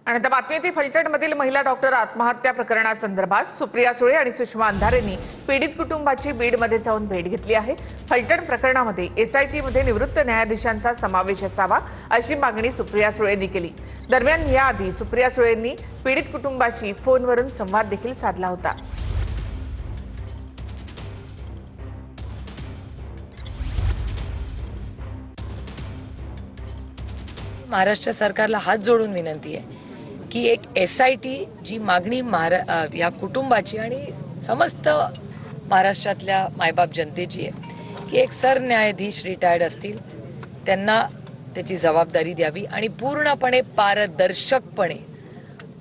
आणि आता बातमी येते फलटणमधील महिला डॉक्टर आत्महत्या प्रकरणासंदर्भात सुप्रिया सुळे आणि सुषमा अंधारेंनी पीडित कुटुंबाची बीडमध्ये जाऊन भेट घेतली आहे। फलटण प्रकरणामध्ये एसआयटी मध्ये निवृत्त न्यायाधीशांचा समावेश असावा अशी मागणी सुप्रिया सुळेंनी केली। दरम्यान याआधी सुप्रिया सुळेंनी पीडित कुटुंबाशी फोनवरून संवाद देखील साधला होता। महाराष्ट्र सरकारला हात जोडून विनंती आहे की एक एसआयटी जी मागणी या कुटुंबाची आणि समस्त महाराष्ट्रातल्या मायबाप जनतेची आहे की एक सरन्यायाधीश रिटायर्ड असतील त्यांना त्याची जबाबदारी द्यावी आणि पूर्णपणे पारदर्शकपणे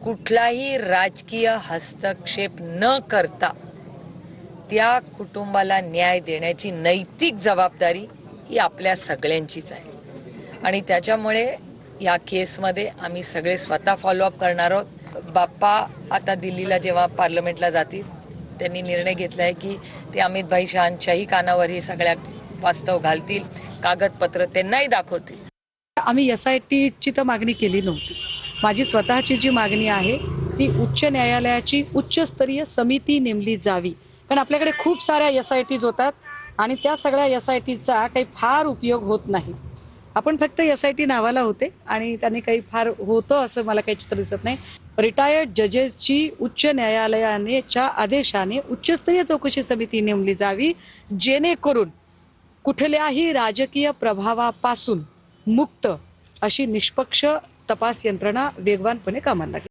कुठलाही राजकीय हस्तक्षेप न करता त्या कुटुंबाला न्याय देण्याची नैतिक जबाबदारी ही आपल्या सगळ्यांचीच आहे आणि त्याच्यामुळे या केसमध्ये आम्ही सगळे स्वतः फॉलोअप करणार आहोत। बाप्पा आता दिल्लीला जेव्हा पार्लमेंटला जातील त्यांनी निर्णय घेतला आहे की ते अमित भाई शहांच्याही कानावर हे सगळ्या वास्तव घालतील, कागदपत्र त्यांनाही दाखवतील। आम्ही एसआयटीची तर मागणी केली नव्हती। माझी स्वतःची जी मागणी आहे ती उच्च न्यायालयाची उच्चस्तरीय समिती नेमली जावी, कारण आपल्याकडे खूप साऱ्या एसआयटीज होतात आणि त्या सगळ्या एसआयटीचा काही फार उपयोग होत नाही। आपण फक्त एसआयटी नावाला होते आणि त्यांनी काही फार होतं असं मला काही चित्र दिसत नाही। रिटायर्ड जजेसची उच्च न्यायालयाच्या आदेशाने उच्चस्तरीय चौकशी समिती नेमली जावी, जेणेकरून कुठल्याही राजकीय प्रभावापासून मुक्त अशी निष्पक्ष तपास यंत्रणा वेगवानपणे कामाला लागेल।